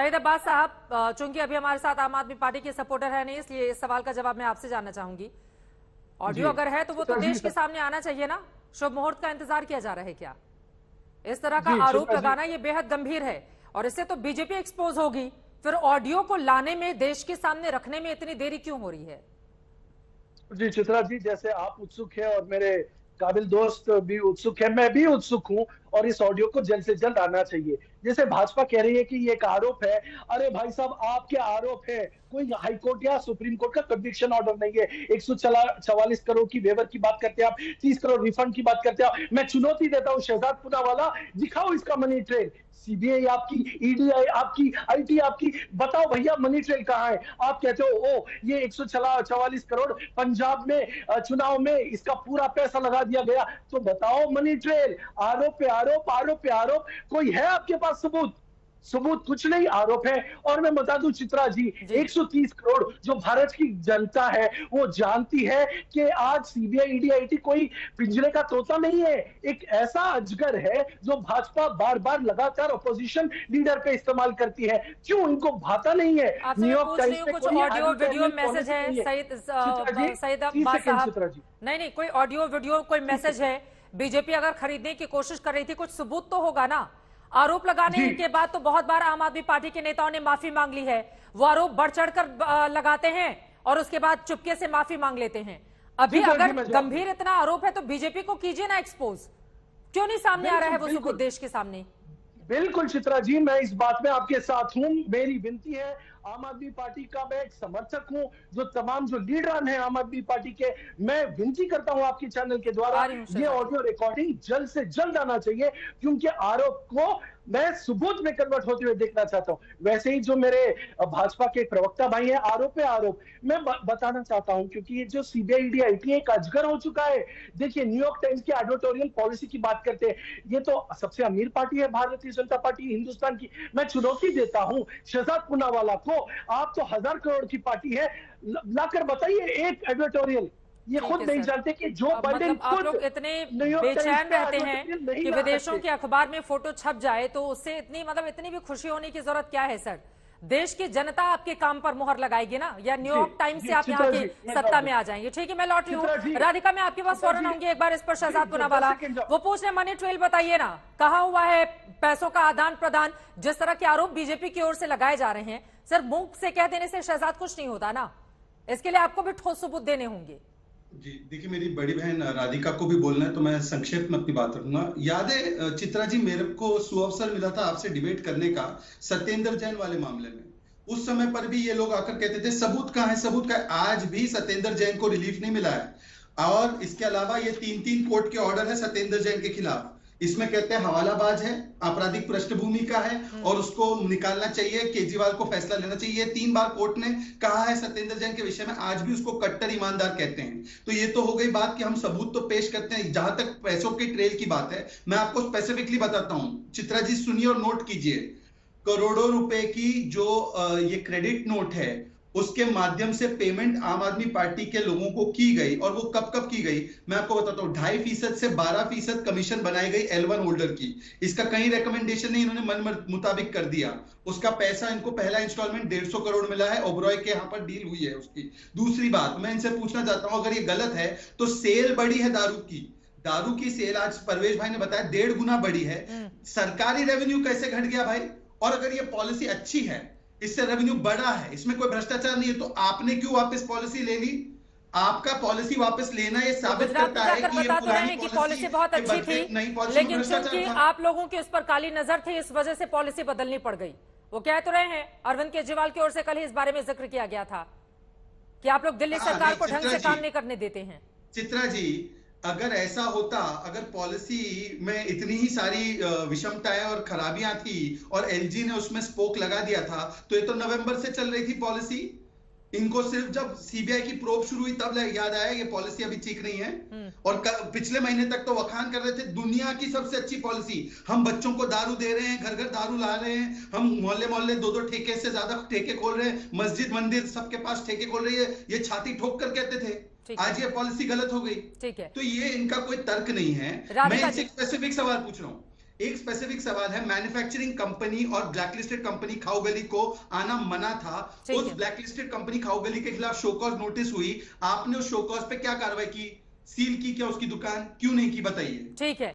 सईद अब्बास साहब, चूंकि अभी हमारे साथ आम आदमी पार्टी के सपोर्टर है नहीं, इसलिए इस सवाल का जवाब मैं आपसे जानना चाहूंगी। ऑडियो अगर है तो वो तो देश के सामने आना चाहिए ना। शुभ मुहूर्त का इंतजार किया जा रहा है क्या? इस तरह का आरोप लगाना ये बेहद गंभीर है और इससे तो बीजेपी एक्सपोज होगी। फिर ऑडियो को लाने में, देश के सामने रखने में इतनी देरी क्यों हो रही है? जी चित्रा जी, जैसे आप उत्सुक है और मेरे काबिल दोस्त भी उत्सुक है, मैं भी उत्सुक हूं और इस ऑडियो को जल्द से जल्द आना चाहिए। जैसे भाजपा कह रही है कि ये एक आरोप है, अरे भाई साहब आपके आरोप है, कोई हाईकोर्ट या सुप्रीम कोर्ट का कन्विक्शन ऑर्डर नहीं है। 144 करोड़ की वेवर की बात करते हैं आप, 30 करोड़ रिफंड की बात करते हैं आप। मैं चुनौती देता हूं शहजाद पूनावाला, दिखाओ इसका मनी ट्रेल। सीबीआई आपकी, ईडी आपकी, आईटी आपकी, बताओ भैया मनी ट्रेल कहाँ है? आप कहते हो ओ ये 144 करोड़ पंजाब में चुनाव में इसका पूरा पैसा लगा दिया गया, तो बताओ मनी ट्रेल। आरोप पे आरोप, आरोप पे आरोप, कोई है आपके पास सबूत? सबूत कुछ नहीं, आरोप है। और मैं बता दूं चित्रा जी, 130 करोड़ जो भारत की जनता है वो जानती है कि आज सीबीआई, ईडी, आईटी कोई पिंजरे का तोता नहीं है, एक ऐसा अजगर है जो भाजपा बार बार लगातार अपोजिशन लीडर का इस्तेमाल करती है। क्यों इनको भाता नहीं है? न्यूयॉर्क टाइम्स में कुछ ऑडियो वीडियो मैसेज है सईद अब्बास साहब, नहीं कोई ऑडियो वीडियो कोई मैसेज है। बीजेपी अगर खरीदने की कोशिश कर रही थी, कुछ सबूत तो होगा ना। आरोप लगाने के बाद तो बहुत बार आम आदमी पार्टी के नेताओं ने माफी मांग ली है। वो आरोप बढ़ चढ़कर लगाते हैं और उसके बाद चुपके से माफी मांग लेते हैं। अभी अगर गंभीर इतना आरोप है तो बीजेपी को कीजिए ना एक्सपोज। क्यों नहीं सामने आ रहा है वो सबूत देश के सामने? बिल्कुल चित्रा जी, मैं इस बात में आपके साथ हूं। मेरी विनती है, आम आदमी पार्टी का मैं एक समर्थक हूं, जो तमाम जो लीडर हैं आम आदमी पार्टी के, मैं विनती करता हूं आपके चैनल के द्वारा ये ऑडियो रिकॉर्डिंग जल्द से जल्द आना चाहिए, क्योंकि आरोप को मैं सबूत में कन्वर्ट होते हुए देखना चाहता हूं। वैसे ही जो मेरे भाजपा के प्रवक्ता भाई हैं, आरोप पे आरोप मैं बताना चाहता हूं, क्योंकि ये जो सीबीआई, ईडी, आईटी एक अजगर हो चुका है। देखिए न्यूयॉर्क टाइम्स की एडिटोरियल पॉलिसी की बात करते हैं, ये तो सबसे अमीर पार्टी है भारतीय जनता पार्टी हिंदुस्तान की। मैं चुनौती देता हूं शहजाद पूनावाला को, आप तो 1000 करोड़ की पार्टी है, लाकर बताइए एक एडिटोरियल। ये खुद नहीं जानते कि जो बाइडेन मतलब आप लोग इतने बेचैन रहते हैं कि विदेशों के अखबार में फोटो छप जाए, तो उससे इतनी भी खुशी होने की जरूरत क्या है सर? देश की जनता आपके काम पर मुहर लगाएगी ना, या न्यूयॉर्क टाइम्स से आप यहाँ के सत्ता में आ जाएंगे? ठीक है, मैं लौट रही हूँ। राधिका, मैं आपके पास फौरन आऊंगी। एक बार इस पर शहजाद पूनावाला वो पूछ रहे मनी ट्रेल बताइए ना, कहाँ हुआ है पैसों का आदान प्रदान? जिस तरह के आरोप बीजेपी की ओर से लगाए जा रहे हैं सर, मुंह से कह देने से शहजाद कुछ नहीं होता ना, इसके लिए आपको भी ठोस सबूत देने होंगे। जी देखिए, मेरी बड़ी बहन राधिका को भी बोलना है तो मैं संक्षेप में अपनी बात रखूंगा। याद है चित्रा जी, मेरे को सुअवसर मिला था आपसे डिबेट करने का सत्येंद्र जैन वाले मामले में। उस समय पर भी ये लोग आकर कहते थे सबूत कहाँ है, सबूत कहाँ है। आज भी सत्येंद्र जैन को रिलीफ नहीं मिला है और इसके अलावा ये 3 कोर्ट के ऑर्डर है सत्येंद्र जैन के खिलाफ। इसमें कहते हैं हवालाबाज है, आपराधिक पृष्ठभूमि का है और उसको निकालना चाहिए, केजरीवाल को फैसला लेना चाहिए। 3 बार कोर्ट ने कहा है सत्येंद्र जैन के विषय में, आज भी उसको कट्टर ईमानदार कहते हैं। तो ये तो हो गई बात कि हम सबूत तो पेश करते हैं। जहां तक पैसों की ट्रेल की बात है, मैं आपको स्पेसिफिकली बताता हूं, चित्रा जी सुनिए और नोट कीजिए। करोड़ों रुपए की जो ये क्रेडिट नोट है उसके माध्यम से पेमेंट आम आदमी पार्टी के लोगों को की गई। और वो कब कब की गई मैं आपको बताता हूं। 2.5% से 12% कमीशन बनाई गई L1 होल्डर की। इसका कहीं रिकमेंडेशन नहीं, इन्होंने मन मुताबिक कर दिया। उसका पैसा इनको पहला इंस्टॉलमेंट 150 करोड़ मिला है, ओबरॉय के यहां पर डील हुई है उसकी। दूसरी बात मैं इनसे पूछना चाहता हूं, अगर ये गलत है तो सेल बढ़ी है दारू की सेल आज परवेश भाई ने बताया 1.5 गुना बढ़ी है। सरकारी रेवेन्यू कैसे घट गया भाई? और अगर ये पॉलिसी अच्छी है, इससे रेवेन्यू बढ़ा है, इसमें कोई भ्रष्टाचार नहीं है, तो आपने क्यों वापस पॉलिसी ले ली? आपका पॉलिसी वापस लेना ये साबित करता है कि ये पुरानी पॉलिसी बहुत अच्छी थी, लेकिन चूंकि आप लोगों की उस पर काली नजर थी, इस वजह से पॉलिसी बदलनी पड़ गई। वो कह तो रहे हैं, अरविंद केजरीवाल की ओर से कल ही इस बारे में जिक्र किया गया था कि आप लोग दिल्ली सरकार को ढंग से काम नहीं करने देते हैं। चित्रा जी, अगर ऐसा होता, अगर पॉलिसी में इतनी ही सारी विषमताएं और खराबियां थी और एलजी ने उसमें स्पोक लगा दिया था, तो ये तो नवंबर से चल रही थी पॉलिसी। इनको सिर्फ जब सीबीआई की प्रोब शुरू हुई तब याद आया ये पॉलिसी अभी ठीक नहीं है। और पिछले महीने तक तो वखान कर रहे थे दुनिया की सबसे अच्छी पॉलिसी, हम बच्चों को दारू दे रहे हैं, घर घर दारू ला रहे हैं, हम मोहल्ले मोहल्ले 2-2 ठेके से ज्यादा ठेके खोल रहे हैं, मस्जिद मंदिर सबके पास ठेके खोल रही है। ये छाती ठोक कर कहते थे, आज ये पॉलिसी गलत हो गई। ठीक है, तो ये इनका कोई तर्क नहीं है। मैं इनसे स्पेसिफिक सवाल पूछ रहा हूँ, एक स्पेसिफिक सवाल है, मैन्युफैक्चरिंग कंपनी और ब्लैकलिस्टेड कंपनी खाऊगली को आना मना था। उस ब्लैकलिस्टेड कंपनी खाऊगली के खिलाफ शोकॉज नोटिस हुई, आपने उस शोकॉज पे क्या कार्रवाई की? सील की क्या उसकी दुकान? क्यों नहीं की, बताइए। ठीक है।